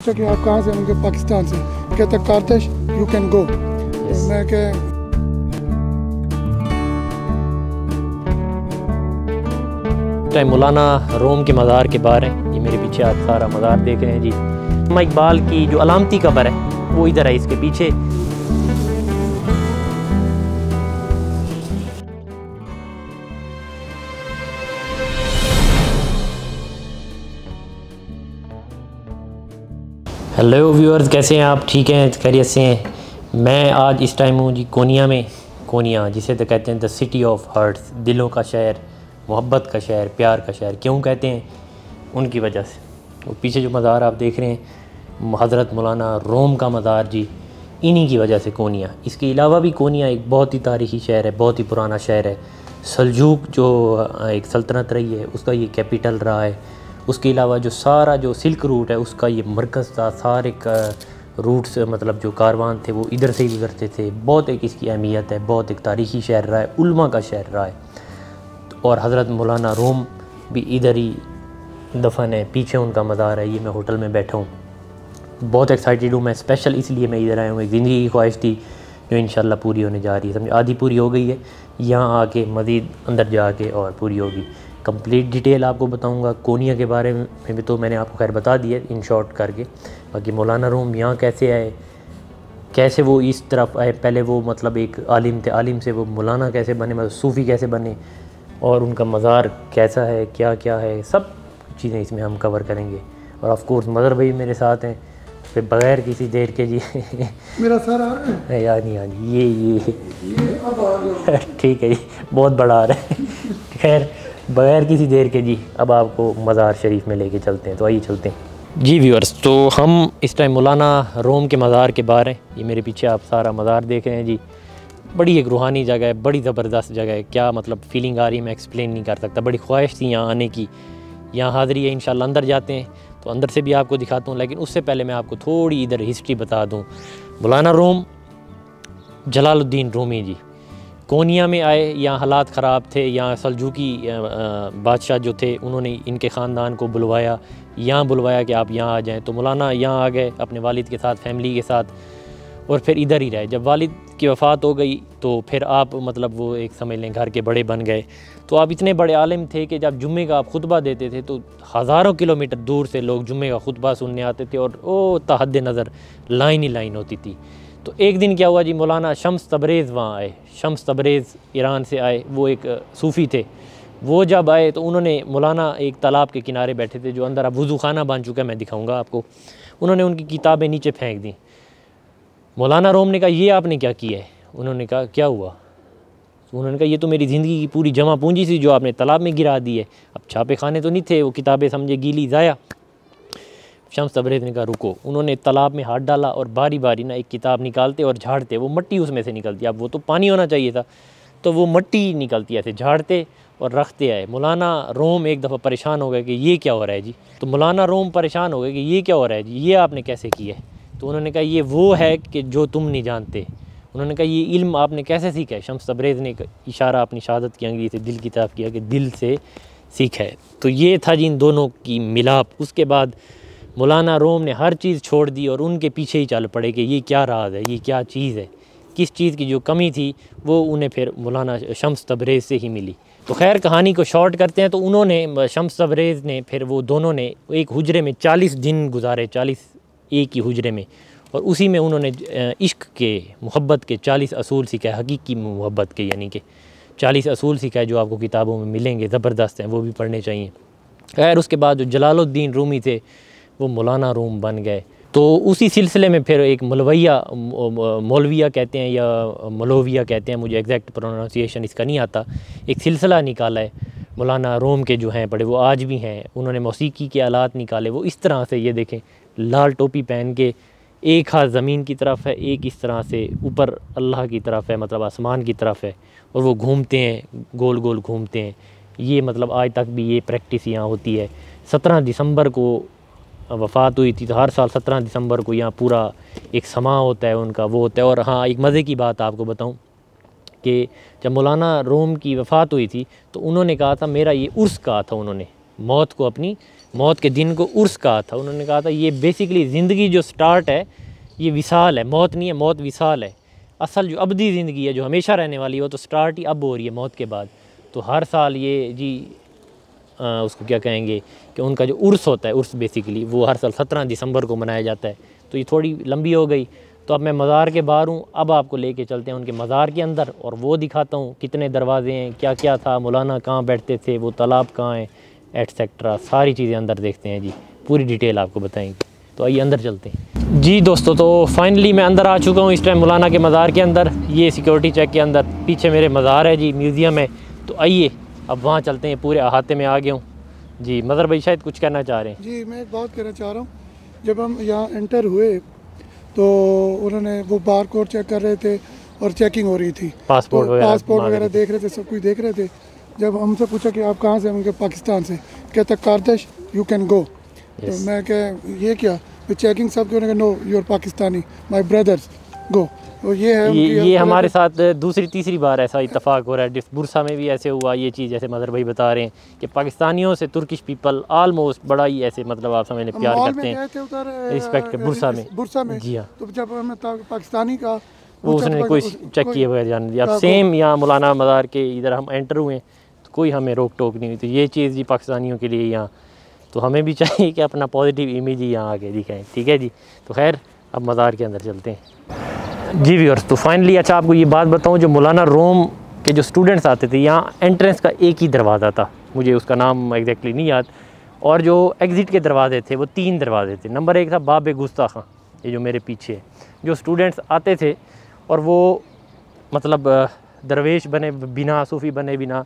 कि आप कहाँ से? उनके पाकिस्तान से। कहता कारतश यू कैन गो। मैं क्या टाइम मौलाना रोम के मज़ार के बाहर है। ये मेरे पीछे आप सारा मज़ार देख रहे हैं जी। अल्लामा इकबाल की जो अलामती कब्र है वो इधर है, इसके पीछे। हेलो व्यूअर्स, कैसे हैं आप? ठीक हैं, खैरियत से हैं? मैं आज इस टाइम हूँ जी कोनिया में। कोनिया जिसे तो कहते हैं द सिटी ऑफ हार्ट्स, दिलों का शहर, मोहब्बत का शहर, प्यार का शहर। क्यों कहते हैं? उनकी वजह से। वो पीछे जो मज़ार आप देख रहे हैं, हज़रत मौलाना रोम का मज़ार जी, इन्हीं की वजह से कोनिया। इसके अलावा भी कोनिया एक बहुत ही तारीख़ी शहर है, बहुत ही पुराना शहर है। सल्जूक जो एक सल्तनत रही है उसका ये कैपिटल रहा है। उसके अलावा जो सारा जो सिल्क रूट है उसका ये मरकज़ था। सारे रूट्स मतलब जो कारवान थे वो इधर से ही गुजरते थे। बहुत एक इसकी अहमियत है, बहुत एक तारीख़ी शहर रहा है, उल्मा का शहर रहा है। और हज़रत मौलाना रोम भी इधर ही दफन है, पीछे उनका मज़ार है। ये मैं होटल में बैठा हूँ, बहुत एक्साइटेड हूँ मैं। स्पेशल इसलिए मैं इधर आया हूँ, एक ज़िंदगी की ख्वाहिश थी जो इंशाल्लाह पूरी होने जा रही है। समझ आधी पूरी हो गई है, यहाँ आके मज़ीद अंदर जाके और पूरी होगी। कंप्लीट डिटेल आपको बताऊंगा। कोनिया के बारे में भी तो मैंने आपको खैर बता दिया इन शॉर्ट करके। बाकी मौलाना रोम यहाँ कैसे आए, कैसे वो इस तरफ आए, पहले वो मतलब एक आलिम थे, आलिम से वो मौलाना कैसे बने, मतलब सूफ़ी कैसे बने, और उनका मज़ार कैसा है, क्या क्या है, सब चीज़ें इसमें हम कवर करेंगे। और ऑफ कोर्स मदर भाई मेरे साथ हैं, फिर बग़ैर किसी देर के जी मेरा सर आ रहा है यार नहीं, हाँ जी, ये अब आ गया। ठीक है जी, बहुत बड़ा आ रहा है। खैर बग़ैर किसी देर के जी अब आपको मज़ार शरीफ में लेके चलते हैं। तो आइए चलते हैं जी व्यूअर्स। तो हम इस टाइम मौलाना रोम के मज़ार के बाहर हैं। ये मेरे पीछे आप सारा मज़ार देख रहे हैं जी। बड़ी एक रूहानी जगह है, बड़ी ज़बरदस्त जगह है। क्या मतलब फ़ीलिंग आ रही है मैं एक्सप्लेन नहीं कर सकता। बड़ी ख्वाहिश थी यहाँ आने की, यहाँ हाज़िरी है। इंशाल्लाह अंदर जाते हैं तो अंदर से भी आपको दिखाता हूँ, लेकिन उससे पहले मैं आपको थोड़ी इधर हिस्ट्री बता दूँ। मौलाना रोम जलालुद्दीन रूमी जी कोनिया में आए। यहाँ हालात ख़राब थे, यहाँ सल्जूकी बादशाह जो थे उन्होंने इनके ख़ानदान को बुलवाया, यहाँ बुलवाया कि आप यहाँ आ जाएँ। तो मौलाना यहाँ आ गए अपने वालिद के साथ, फैमिली के साथ, और फिर इधर ही रहे। जब वालिद की वफ़ात हो गई तो फिर आप मतलब वो एक समझ लें घर के बड़े बन गए। तो आप इतने बड़े आलिम थे कि जब जुम्मे का आप खुतबा देते थे तो हज़ारों किलोमीटर दूर से लोग जुम्मे का खुतबा सुनने आते थे, और ओ तहद नज़र लाइन ही लाइन होती थी। तो एक दिन क्या हुआ जी, मौलाना शम्स तबरेज़ वहाँ आए। शम्स तबरेज़ ईरान से आए, वो एक सूफ़ी थे। वो जब आए तो उन्होंने, मौलाना एक तालाब के किनारे बैठे थे जो अंदर अब वज़ू खाना बन चुका है, मैं दिखाऊंगा आपको। उन्होंने उनकी किताबें नीचे फेंक दी। मौलाना रोम ने कहा ये आपने क्या किया है? उन्होंने कहा क्या हुआ? तो उन्होंने कहा ये तो मेरी ज़िंदगी की पूरी जमा पूंजी थी जो आपने तालाब में गिरा दी है। अब छापे खाने तो नहीं थे, वो किताबें समझे गीली ज़ाया। शम्स तबरेज़ ने कहा रुको। उन्होंने तालाब में हाथ डाला और बारी बारी ना एक किताब निकालते और झाड़ते, वो मिट्टी उसमें से निकलती। अब वो तो पानी होना चाहिए था, तो वो मिट्टी निकलती, ऐसे झाड़ते और रखते आए। मौलाना रोम एक दफ़ा परेशान हो गए कि ये क्या हो रहा है जी। तो मौलाना रोम परेशान हो गए कि ये क्या हो रहा है जी, ये आपने कैसे किया है? तो उन्होंने कहा ये वो है कि जो तुम नहीं जानते। उन्होंने कहा ये इल्म आपने कैसे सीखा है? शम्स तबरेज़ ने इशारा अपनी शहादत की अंगली से दिल की तरफ किया कि दिल से सीखा है। तो ये था जी इन दोनों की मिलाप। उसके बाद मौलाना रोम ने हर चीज़ छोड़ दी और उनके पीछे ही चल पड़े कि ये क्या राज है, ये क्या चीज़ है, किस चीज़ की जो कमी थी वो उन्हें फिर मौलाना शम्स तबरेज़ से ही मिली। तो खैर कहानी को शॉर्ट करते हैं। तो उन्होंने, शम्स तबरेज़ ने, फिर वो दोनों ने एक हुजरे में 40 दिन गुजारे, 40 एक ही हुजरे में, और उसी में उन्होंने इश्क के, मोहब्बत के 40 असूल सिखाए, हकीकी मोहब्बत के, यानी कि 40 असूल सिखाए जो आपको किताबों में मिलेंगे, ज़बरदस्त हैं, वो भी पढ़ने चाहिए। खैर उसके बाद जो जलालुद्दीन रूमी थे वो मौलाना रोम बन गए। तो उसी सिलसिले में फिर एक मौलविया कहते हैं या मौलविया कहते हैं, मुझे एग्जैक्ट प्रोनाउंसिएशन इसका नहीं आता, एक सिलसिला निकाला है मौलाना रोम के जो हैं बड़े, वो आज भी हैं। उन्होंने मौसीकी के आलात निकाले, वो इस तरह से, ये देखें, लाल टोपी पहन के, एक हाथ ज़मीन की तरफ है, एक इस तरह से ऊपर अल्लाह की तरफ है, मतलब आसमान की तरफ है, और वो घूमते हैं, गोल गोल घूमते हैं। ये मतलब आज तक भी ये प्रैक्टिस यहाँ होती है। 17 दिसंबर को वफ़ात हुई थी, तो हर साल 17 दिसंबर को यहाँ पूरा एक समा होता है उनका, वो होता है। और हाँ, एक मज़े की बात आपको बताऊँ कि जब मौलाना रोम की वफ़ात हुई थी तो उन्होंने कहा था, मेरा ये उर्स कहा था उन्होंने, मौत को अपनी मौत के दिन को उर्स कहा था। उन्होंने कहा था ये बेसिकली ज़िंदगी जो स्टार्ट है ये विसाल है, मौत नहीं है, मौत विसाल है। असल जो अबदी ज़िंदगी है जो हमेशा रहने वाली है वो तो स्टार्ट ही अब हो रही है मौत के बाद। तो हर साल ये जी उसको क्या कहेंगे कि उनका जो उर्स होता है, उर्स बेसिकली वो हर साल 17 दिसंबर को मनाया जाता है। तो ये थोड़ी लंबी हो गई। तो अब मैं मज़ार के बाहर हूँ, अब आपको लेके चलते हैं उनके मज़ार के अंदर और वो दिखाता हूँ कितने दरवाजे हैं, क्या क्या था, मौलाना कहाँ बैठते थे, वो तालाब कहाँ है, एटसेट्रा सारी चीज़ें अंदर देखते हैं जी, पूरी डिटेल आपको बताएंगे। तो आइए अंदर चलते हैं जी दोस्तों। तो फाइनली मैं अंदर आ चुका हूँ इस टाइम मौलाना के मज़ार के अंदर। ये सिक्योरिटी चेक के अंदर पीछे मेरे मज़ार है जी, म्यूज़ियम है। तो आइए अब वहाँ चलते हैं, पूरे अहाते में आ गया हूँ जी। मदर भाई शायद कुछ कहना चाह रहे हैं। जी मैं एक बात कहना चाह रहा हूँ, जब हम यहाँ एंटर हुए तो उन्होंने वो बार कोड चेक कर रहे थे और चेकिंग हो रही थी, पासपोर्ट वगैरह देख रहे थे, सब कुछ देख रहे थे। जब हमसे पूछा कि आप कहाँ से, हम पाकिस्तान से, कहता कारतश यू कैन गो। तो मैं कह ये क्या चेकिंग सब क्यों, no you are Pakistani, my brothers go. तो ये है ये हमारे साथ दूसरी तीसरी बार ऐसा इत्तेफाक हो रहा है। बुरसा में भी ऐसे हुआ ये चीज़, जैसे मदर भाई बता रहे हैं कि पाकिस्तानियों से तुर्किश पीपल आलमोस्ट बड़ा ही ऐसे मतलब आप समझ लें प्यार करते हैं, रिस्पेक्ट। बुरसा में जी हाँ। तो जब हमें पाकिस्तानी का वो उसने कोई चेक किए बगैर जाने दिया। अब सेम यहाँ मौलाना मज़ार के इधर हम एंटर हुए तो कोई हमें रोक टोक नहीं हुई। तो ये चीज़ जी पाकिस्तानियों के लिए यहाँ, तो हमें भी चाहिए कि अपना पॉजिटिव इमेज ही यहाँ आके दिखाएं, ठीक है जी। तो खैर अब मज़ार के अंदर चलते हैं जी व्यूअर्स। तो फाइनली अच्छा आपको ये बात बताऊँ, जो मौलाना रोम के जो स्टूडेंट्स आते थे यहाँ एंट्रेंस का एक ही दरवाज़ा था, मुझे उसका नाम एग्जैक्टली नहीं याद, और जो एग्ज़िट के दरवाजे थे वो 3 दरवाजे थे। नंबर 1 था बाब गुस्ताखा, ये जो मेरे पीछे है, जो स्टूडेंट्स आते थे और वो मतलब दरवेश बने बिना, सूफ़ी बने बिना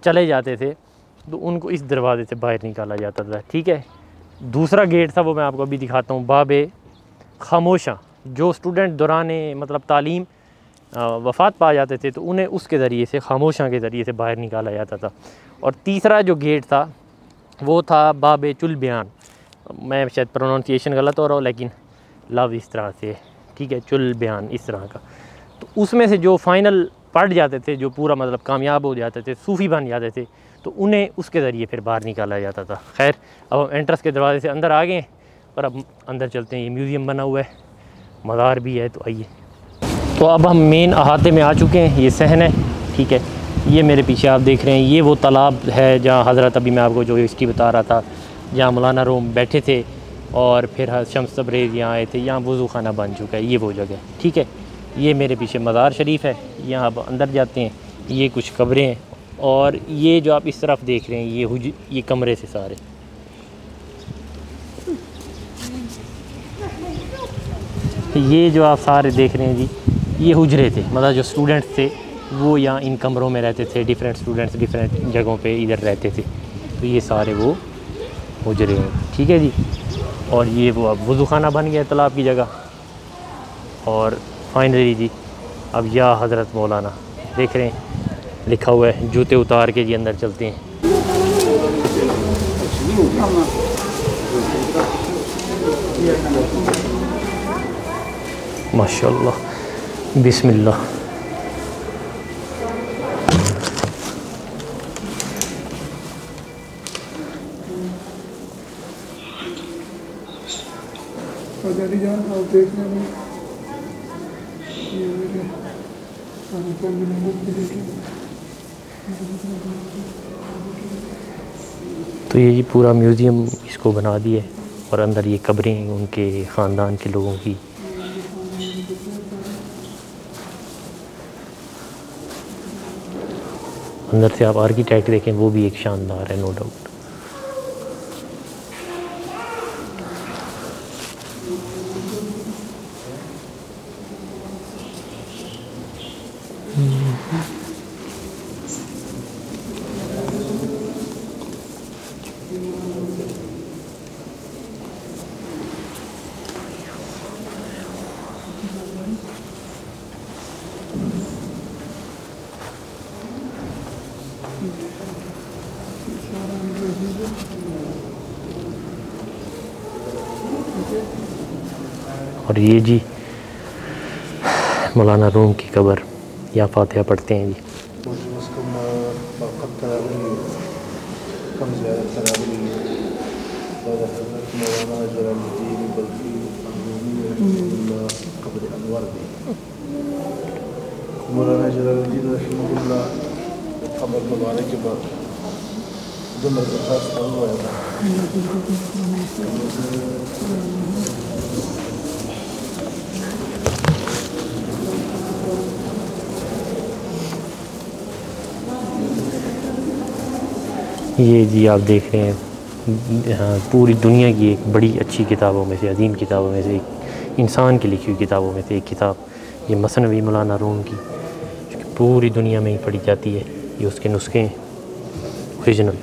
चले जाते थे, तो उनको इस दरवाजे से बाहर निकाला जाता था, ठीक है। दूसरा गेट था वो मैं आपको अभी दिखाता हूँ, बाब खामोशा, जो स्टूडेंट दौरान मतलब तालीम वफ़ात पा जाते थे तो उन्हें उसके ज़रिए से, खामोशा के ज़रिए से बाहर निकाला जाता था। और तीसरा जो गेट था वो था बाब चुल बयान, मैं शायद प्रोनाउंसिएशन गलत हो रहा हूँ लेकिन लव इस तरह से, ठीक है, चुल बयान इस तरह का। तो उसमें से जो फाइनल पढ़ जाते थे, जो पूरा मतलब कामयाब हो जाते थे, सूफ़ी बन जाते थे, तो उन्हें उसके ज़रिए फिर बाहर निकाला जाता था। खैर अब हम एंट्रेंस के दरवाजे से अंदर आ गए और अब अंदर चलते हैं। ये म्यूज़ियम बना हुआ है, मज़ार भी है, तो आइए। तो अब हम मेन अहाते में आ चुके हैं, ये सहन है, ठीक है। ये मेरे पीछे आप देख रहे हैं, ये वो तालाब है जहाँ हज़रत, अभी मैं आपको जो हिस्ट्री बता रहा था, जहाँ मौलाना रोम बैठे थे और फिर शम्स तबरेज़ यहाँ आए थे, यहाँ वज़ू खाना बन चुका है, ये वो जगह, ठीक है। ये मेरे पीछे मज़ार शरीफ है, यहाँ अब अंदर जाते हैं। ये कुछ कब्रें हैं और ये जो आप इस तरफ देख रहे हैं ये कमरे से सारे, ये जो आप सारे देख रहे हैं जी ये हुजरे थे, मतलब जो स्टूडेंट्स थे वो यहाँ इन कमरों में रहते थे। डिफरेंट स्टूडेंट्स डिफरेंट जगहों पे इधर रहते थे, तो ये सारे वो हुजरे हैं, ठीक है जी। और ये वो अब वज़ू खाना बन गया तालाब की जगह। और फाइनली जी अब या हज़रत मौलाना देख रहे हैं, लिखा हुआ है, जूते उतार के जी अंदर चलते हैं। माशाअल्लाह, बिस्मिल्लाह। तो ये पूरा म्यूज़ियम इसको बना दिया है और अंदर ये कब्रें उनके ख़ानदान के लोगों की। अंदर से आप आर्किटेक्ट देखें, वो भी एक शानदार है, नो डाउट। और ये जी मौलाना रूम की कब्र, या फातिहा पढ़ते हैं जी। मौलाना जलालुद्दीन रहमतुल्लाह खबर मुबारक के बाद जो मदरसा स्थान हुआ था। ये जी आप देख रहे हैं, हाँ, पूरी दुनिया की एक बड़ी अच्छी किताबों में से, अजीम किताबों में से एक, इंसान की लिखी हुई किताबों में से एक किताब, ये मसनवी मौलाना रूम की, जो कि पूरी दुनिया में ही पढ़ी जाती है। ये उसके नुस्खे हैं ओरिजिनल।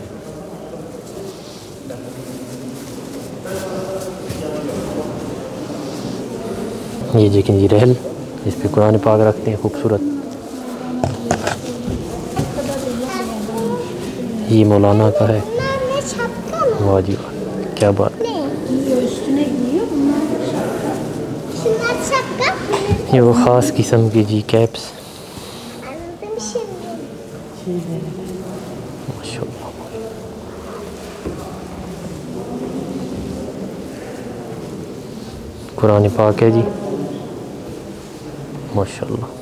ये देखें जी रहल, इस पे कुरान पाक रखते हैं खूबसूरत। ये मौलाना का है। वाह जी वाह, क्या बात। ये वो ख़ास किस्म की जी कैप्स, माशाल्लाह। कुरान पाक है जी, माशाल्लाह।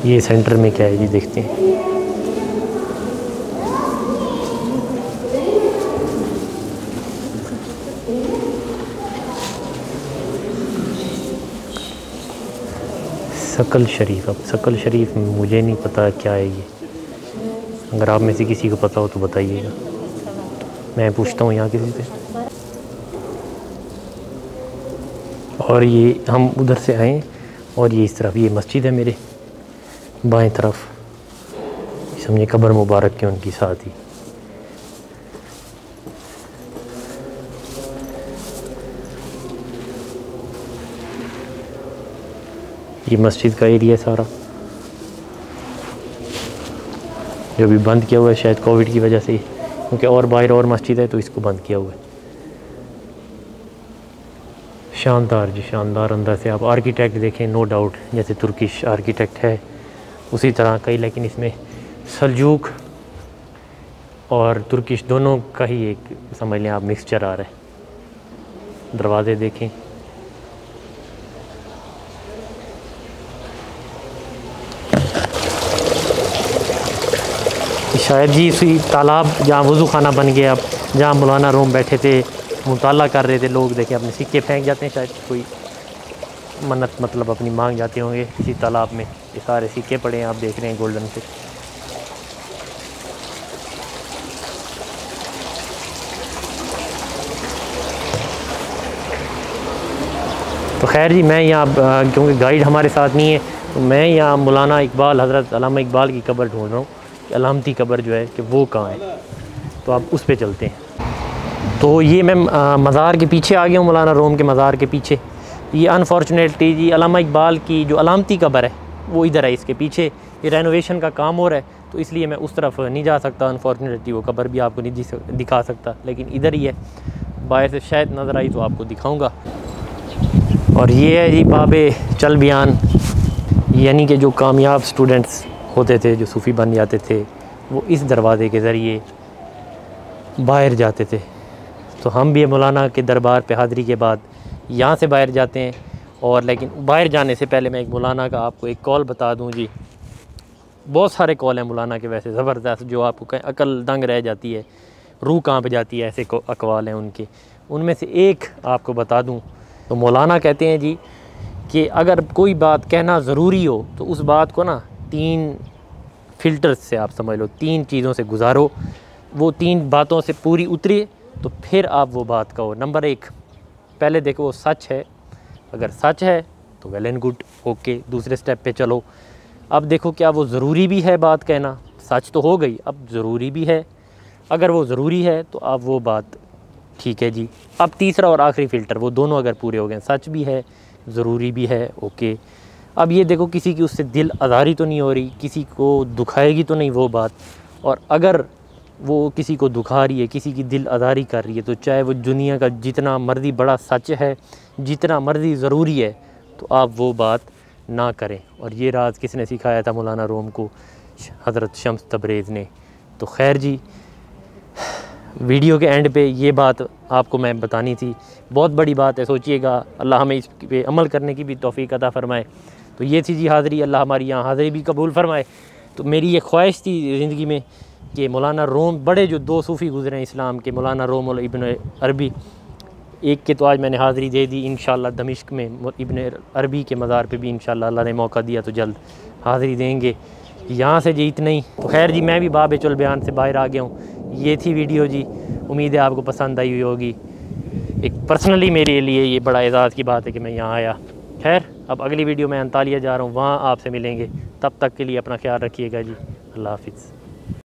ये सेंटर में क्या है जी, देखते हैं। सकल शरीफ, अब सकल शरीफ मुझे नहीं पता क्या है ये, अगर आप में से किसी को पता हो तो बताइएगा, मैं पूछता हूँ यहाँ किसी से। और ये हम उधर से आए और ये इस तरफ, ये मस्जिद है मेरे बाएं तरफ, समझे कब्र मुबारक के उनकी साथ ही। ये मस्जिद का एरिया सारा, जो भी बंद किया हुआ है शायद कोविड की वजह से, क्योंकि और बाहर और मस्जिद है तो इसको बंद किया हुआ है। शानदार जी, शानदार। अंदर से आप आर्किटेक्ट देखें, नो डाउट जैसे तुर्किश आर्किटेक्ट है उसी तरह का ही, लेकिन इसमें सल्जूक और तुर्किश दोनों का ही एक समझ लें आप मिक्सचर आ रहा है। दरवाज़े देखें, शायद जी इसी तालाब जहाँ वज़ू खाना बन गया, अब जहाँ मौलाना रूम बैठे थे मुताला कर रहे थे लोग, देखें अपने सिक्के फेंक जाते हैं, शायद कोई मन्नत मतलब अपनी मांग जाते होंगे इसी तालाब में। ये सारे सिक्के पड़े हैं, आप देख रहे हैं गोल्डन से। तो खैर जी, मैं यहाँ क्योंकि गाइड हमारे साथ नहीं है तो मैं यहाँ मौलाना इकबाल, हज़रत अल्लामा इकबाल की कब्र ढूंढ रहा हूँ, अलामती कब्र जो है कि वो कहाँ है, तो आप उस पर चलते हैं। तो ये मैं मज़ार के पीछे आ गया हूँ, मौलाना रूम के मज़ार के पीछे। ये अनफॉर्चुनेटली जी अल्लामा इकबाल की जो अलामती कब्र है वो इधर है, इसके पीछे। ये रेनोवेशन का काम हो रहा है तो इसलिए मैं उस तरफ नहीं जा सकता, अनफॉर्चुनेटली वो कब्र भी आपको नहीं दिखा सकता, लेकिन इधर ही है। बाहर से शायद नज़र आई तो आपको दिखाऊँगा। और ये है जी बाबे चल बयान, यानी कि जो कामयाब स्टूडेंट्स होते थे, जो सूफ़ी बन जाते थे, वो इस दरवाज़े के ज़रिए बाहर जाते थे। तो हम भी मौलाना के दरबार पे हाज़री के बाद यहाँ से बाहर जाते हैं। और लेकिन बाहर जाने से पहले मैं एक मौलाना का आपको एक कॉल बता दूँ जी। बहुत सारे कॉल हैं मौलाना के वैसे ज़बरदस्त, जो आपको कहीं अकल दंग रह जाती है, रूह कांप जाती है, ऐसे अकवाल हैं उनके। उनमें से एक आपको बता दूँ तो मौलाना कहते हैं जी कि अगर कोई बात कहना ज़रूरी हो तो उस बात को ना 3 फ़िल्टर्स से आप समझ लो, 3 चीज़ों से गुजारो, वो 3 बातों से पूरी उतरे तो फिर आप वो बात कहो। नंबर 1, पहले देखो वो सच है, अगर सच है तो वेल एंड गुड, ओके, दूसरे स्टेप पे चलो। अब देखो क्या वो ज़रूरी भी है बात कहना, सच तो हो गई, अब ज़रूरी भी है, अगर वो ज़रूरी है तो अब वो बात ठीक है जी। अब तीसरा और आखिरी फ़िल्टर, वो दोनों अगर पूरे हो गए, सच भी है ज़रूरी भी है, ओके। अब ये देखो किसी की उससे दिल आज़ारी तो नहीं हो रही, किसी को दुखाएगी तो नहीं वो बात, और अगर वो किसी को दुखा रही है, किसी की दिल आज़ारी कर रही है, तो चाहे वो दुनिया का जितना मर्ज़ी बड़ा सच है, जितना मर्ज़ी ज़रूरी है, तो आप वो बात ना करें। और ये राज किसने सिखाया था मौलाना रूम को? हज़रत शम्स तबरेज़ ने। तो खैर जी, वीडियो के एंड पे ये बात आपको मैं बतानी थी, बहुत बड़ी बात है, सोचिएगा, अल्लाह हमें इस पे अमल करने की भी तौफीक अता फ़रमाए। तो ये थी जी हाज़री, अल्लाह हमारी यहाँ हाज़री भी कबूल फ़रमाए। तो मेरी ये ख्वाहिश थी ज़िंदगी में कि मौलाना रूम, बड़े जो दो सूफ़ी गुज़रे हैं इस्लाम के, मौलाना रूम और इब्न अरबी, एक के तो आज मैंने हाज़री दे दी, इंशाअल्लाह दमिश्क में इब्न अरबी के मज़ार पे भी इंशाअल्लाह अल्लाह ने मौका दिया तो जल्द हाज़री देंगे। यहाँ से जी इतना ही। तो खैर जी, मैं भी बाबेचुल बयान से बाहर आ गया हूँ। ये थी वीडियो जी, उम्मीद है आपको पसंद आई हुई होगी। एक पर्सनली मेरे लिए ये बड़ा एज़ाज़ की बात है कि मैं यहाँ आया। खैर, अब अगली वीडियो में अंतालिया जा रहा हूँ, वहाँ आपसे मिलेंगे। तब तक के लिए अपना ख्याल रखिएगा जी। अल्लाह हाफ़िज़।